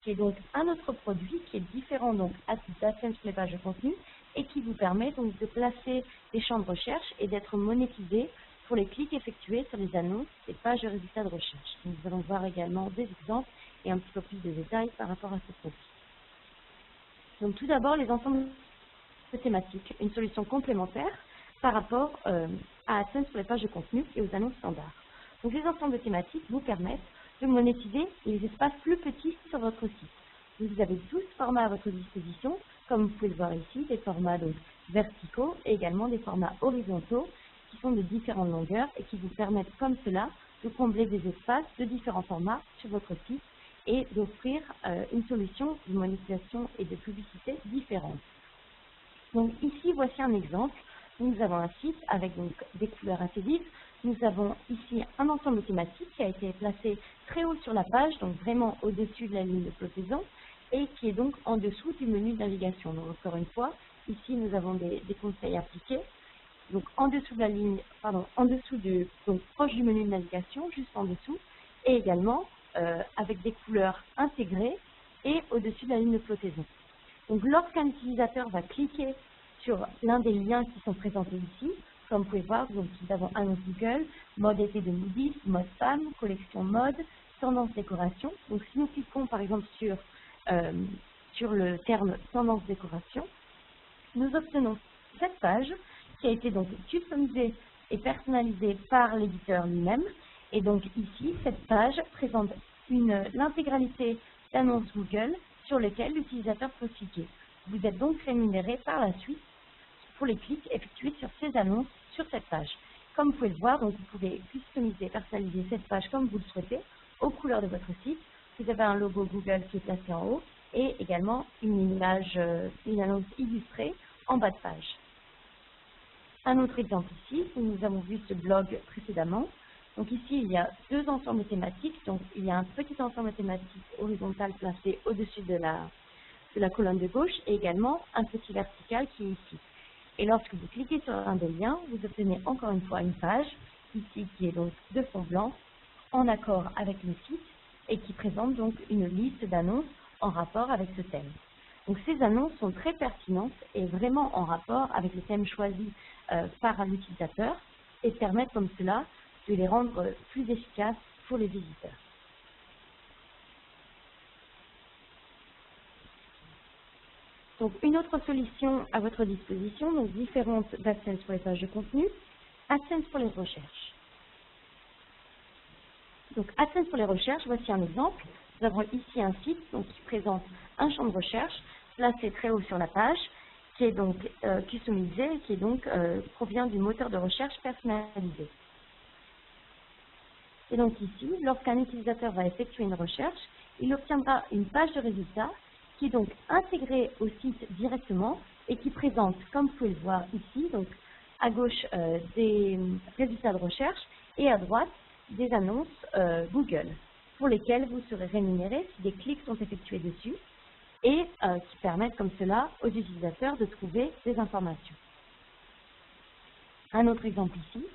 qui est donc un autre produit qui est différent donc d'AdSense pour les pages de contenu et qui vous permet donc de placer des champs de recherche et d'être monétisé pour les clics effectués sur les annonces et pages de résultats de recherche. Nous allons voir également des exemples et un petit peu plus de détails par rapport à ce produit. Donc tout d'abord, les ensembles thématiques, une solution complémentaire par rapport à AdSense pour les pages de contenu et aux annonces standards. Donc les ensembles thématiques vous permettent de monétiser les espaces plus petits sur votre site. Vous avez 12 formats à votre disposition, comme vous pouvez le voir ici, des formats donc verticaux et également des formats horizontaux qui sont de différentes longueurs et qui vous permettent comme cela de combler des espaces de différents formats sur votre site et d'offrir une solution de monétisation et de publicité différente. Donc ici, voici un exemple. Nous avons un site avec donc des couleurs assez vives. Nous avons ici un ensemble thématique qui a été placé très haut sur la page, donc vraiment au-dessus de la ligne de flottaison, et qui est donc en dessous du menu de navigation. Donc encore une fois, ici nous avons des conseils appliqués. Donc en dessous de la ligne, donc proche du menu de navigation, juste en dessous, et également avec des couleurs intégrées et au-dessus de la ligne de flottaison. Donc lorsqu'un utilisateur va cliquer sur l'un des liens qui sont présentés ici, comme vous pouvez voir, donc nous avons annonce Google, mode été de Moody's, mode femme, collection mode, tendance décoration. Donc si nous cliquons par exemple sur le terme tendance décoration, nous obtenons cette page qui a été donc customisée et personnalisée par l'éditeur lui-même. Et donc ici, cette page présente l'intégralité d'annonces Google sur lesquelles l'utilisateur peut cliquer. Vous êtes donc rémunéré par la suite pour les clics effectués sur ces annonces sur cette page. Comme vous pouvez le voir, donc vous pouvez customiser, personnaliser cette page comme vous le souhaitez, aux couleurs de votre site. Vous avez un logo Google qui est placé en haut et également une image, une annonce illustrée en bas de page. Un autre exemple ici, où nous avons vu ce blog précédemment. Donc ici, il y a deux ensembles thématiques. Donc il y a un petit ensemble thématique horizontal placé au-dessus de la colonne de gauche et également un petit vertical qui est ici. Et lorsque vous cliquez sur un des liens, vous obtenez encore une fois une page, ici qui est donc de fond blanc, en accord avec le site et qui présente donc une liste d'annonces en rapport avec ce thème. Donc ces annonces sont très pertinentes et vraiment en rapport avec le thème choisi par l'utilisateur et permettent comme cela de les rendre plus efficaces pour les visiteurs. Donc une autre solution à votre disposition, donc différente d'AdSense pour les pages de contenu, AdSense pour les recherches. Donc AdSense pour les recherches, voici un exemple. Nous avons ici un site donc, qui présente un champ de recherche placé très haut sur la page, qui est donc customisé et qui est donc, provient du moteur de recherche personnalisé. Et donc ici, lorsqu'un utilisateur va effectuer une recherche, il obtiendra une page de résultats qui est donc intégrée au site directement et qui présente, comme vous pouvez le voir ici, donc à gauche des résultats de recherche et à droite des annonces Google pour lesquelles vous serez rémunéré si des clics sont effectués dessus et qui permettent comme cela aux utilisateurs de trouver des informations. Un autre exemple ici.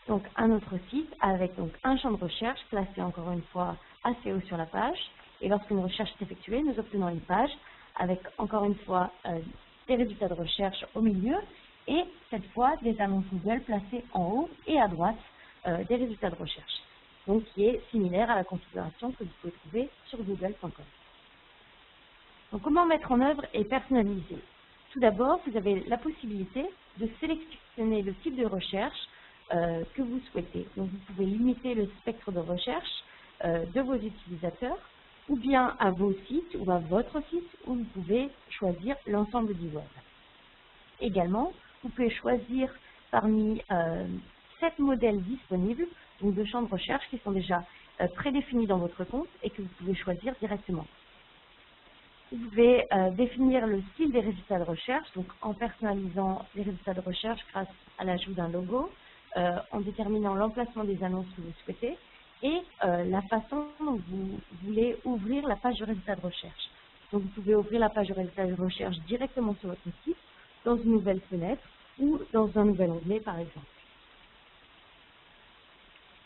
Donc un autre site avec donc un champ de recherche placé encore une fois assez haut sur la page. Et lorsqu'une recherche est effectuée, nous obtenons une page avec encore une fois des résultats de recherche au milieu et cette fois des annonces Google placées en haut et à droite des résultats de recherche. Donc qui est similaire à la configuration que vous pouvez trouver sur google.com. Donc comment mettre en œuvre et personnaliser? Tout d'abord, vous avez la possibilité de sélectionner le type de recherche que vous souhaitez. Donc vous pouvez limiter le spectre de recherche de vos utilisateurs ou bien à vos sites ou à votre site où vous pouvez choisir l'ensemble du web. Également, vous pouvez choisir parmi 7 modèles disponibles, donc de champs de recherche qui sont déjà prédéfinis dans votre compte et que vous pouvez choisir directement. Vous pouvez définir le style des résultats de recherche, donc en personnalisant les résultats de recherche grâce à l'ajout d'un logo, en déterminant l'emplacement des annonces que vous souhaitez et la façon dont vous voulez ouvrir la page de résultats de recherche. Donc vous pouvez ouvrir la page de résultats de recherche directement sur votre site, dans une nouvelle fenêtre ou dans un nouvel onglet par exemple.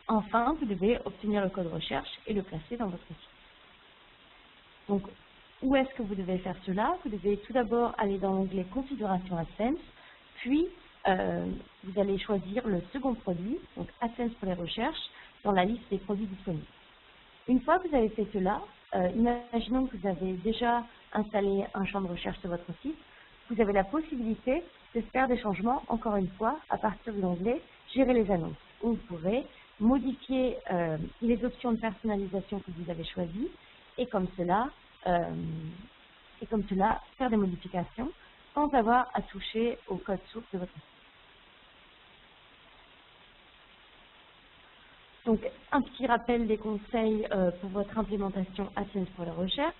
Enfin, vous devez obtenir le code recherche et le placer dans votre site. Donc, où est-ce que vous devez faire cela? Vous devez tout d'abord aller dans l'onglet Configuration AdSense, puis vous allez choisir le second produit, donc AdSense pour les recherches, dans la liste des produits disponibles. Une fois que vous avez fait cela, imaginons que vous avez déjà installé un champ de recherche sur votre site, vous avez la possibilité de faire des changements, encore une fois, à partir de l'onglet Gérer les annonces, où vous pourrez modifier les options de personnalisation que vous avez choisies, et comme cela, faire des modifications sans avoir à toucher au code source de votre site. Donc, un petit rappel des conseils pour votre implémentation AdSense pour la recherche.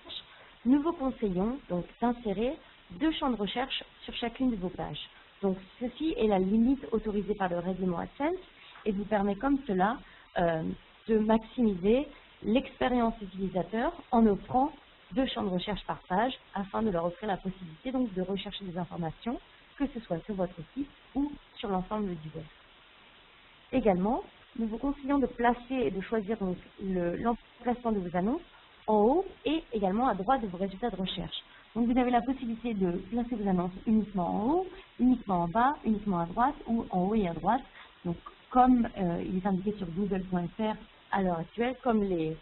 Nous vous conseillons donc d'insérer 2 champs de recherche sur chacune de vos pages. Donc, ceci est la limite autorisée par le règlement AdSense et vous permet comme cela de maximiser l'expérience utilisateur en offrant 2 champs de recherche par page afin de leur offrir la possibilité donc de rechercher des informations, que ce soit sur votre site ou sur l'ensemble du web. Également, nous vous conseillons de placer et de choisir l'emplacement de vos annonces en haut et également à droite de vos résultats de recherche. Donc vous avez la possibilité de placer vos annonces uniquement en haut, uniquement en bas, uniquement à droite ou en haut et à droite. Donc comme il est indiqué sur google.fr à l'heure actuelle, comme les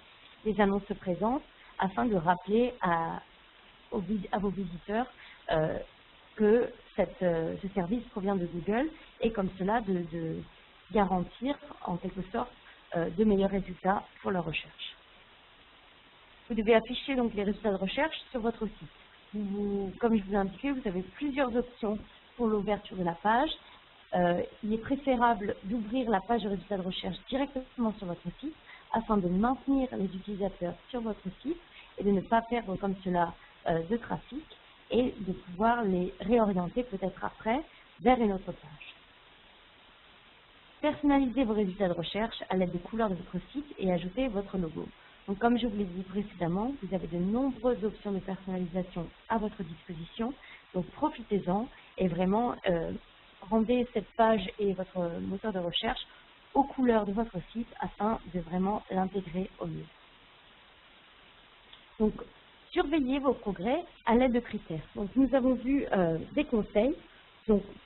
annonces se présentent, afin de rappeler à vos visiteurs que ce service provient de Google et comme cela de garantir en quelque sorte de meilleurs résultats pour leur recherche. Vous devez afficher donc les résultats de recherche sur votre site. Comme je vous l'ai indiqué, vous avez plusieurs options pour l'ouverture de la page. Il est préférable d'ouvrir la page de résultats de recherche directement sur votre site afin de maintenir les utilisateurs sur votre site et de ne pas perdre comme cela de trafic et de pouvoir les réorienter peut-être après vers une autre page. Personnalisez vos résultats de recherche à l'aide des couleurs de votre site et ajoutez votre logo. Donc, comme je vous l'ai dit précédemment, vous avez de nombreuses options de personnalisation à votre disposition. Donc, profitez-en et vraiment rendez cette page et votre moteur de recherche aux couleurs de votre site afin de vraiment l'intégrer au mieux. Donc, surveillez vos progrès à l'aide de critères. Donc, nous avons vu des conseils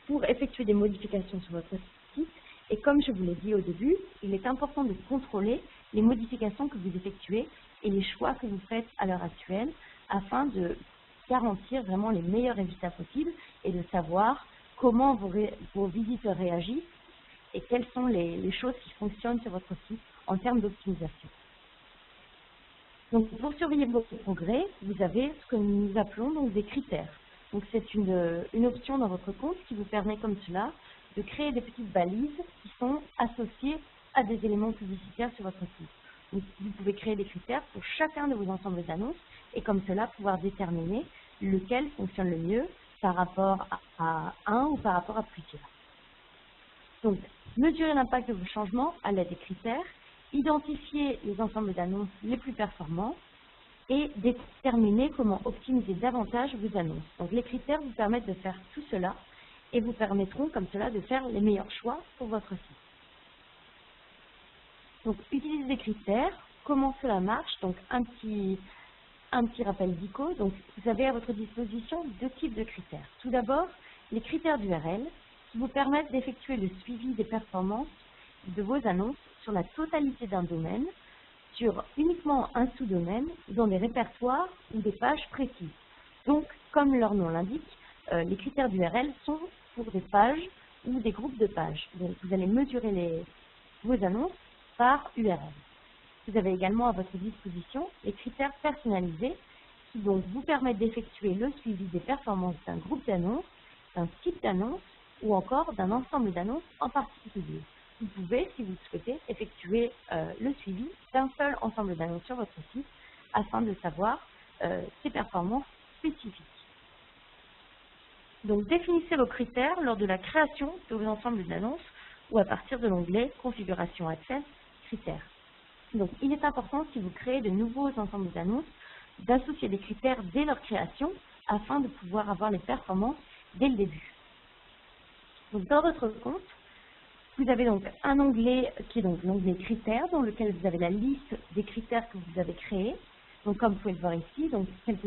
pour effectuer des modifications sur votre site. Et comme je vous l'ai dit au début, il est important de contrôler les modifications que vous effectuez et les choix que vous faites à l'heure actuelle afin de garantir vraiment les meilleurs résultats possibles et de savoir comment vos visiteurs réagissent et quelles sont les choses qui fonctionnent sur votre site en termes d'optimisation. Donc, pour surveiller vos progrès, vous avez ce que nous appelons donc des critères. Donc, c'est une option dans votre compte qui vous permet comme cela de créer des petites balises qui sont associées à des éléments publicitaires sur votre site. Donc, vous pouvez créer des critères pour chacun de vos ensembles d'annonces et comme cela pouvoir déterminer lequel fonctionne le mieux par rapport à un ou par rapport à plusieurs. Donc, mesurez l'impact de vos changements à l'aide des critères, identifiez les ensembles d'annonces les plus performants et déterminer comment optimiser davantage vos annonces. Donc, les critères vous permettent de faire tout cela et vous permettront comme cela de faire les meilleurs choix pour votre site. Donc, utilisez des critères. Comment cela marche? Donc, un petit rappel d'ICO. Donc, vous avez à votre disposition 2 types de critères. Tout d'abord, les critères d'URL qui vous permettent d'effectuer le suivi des performances de vos annonces sur la totalité d'un domaine, sur uniquement un sous-domaine, dans des répertoires ou des pages précises. Donc, comme leur nom l'indique, les critères d'URL sont pour des pages ou des groupes de pages. Donc, vous allez mesurer vos annonces par URL. Vous avez également à votre disposition les critères personnalisés qui donc vous permettent d'effectuer le suivi des performances d'un groupe d'annonces, d'un type d'annonce ou encore d'un ensemble d'annonces en particulier. Vous pouvez, si vous le souhaitez, effectuer le suivi d'un seul ensemble d'annonces sur votre site afin de savoir ses performances spécifiques. Donc, définissez vos critères lors de la création de vos ensembles d'annonces ou à partir de l'onglet Configuration AdSense, Critères. Donc, il est important, si vous créez de nouveaux ensembles d'annonces, d'associer des critères dès leur création afin de pouvoir avoir les performances dès le début. Donc, dans votre compte, vous avez donc un onglet qui est donc l'onglet Critères, dans lequel vous avez la liste des critères que vous avez créés. Donc comme vous pouvez le voir ici, donc quelques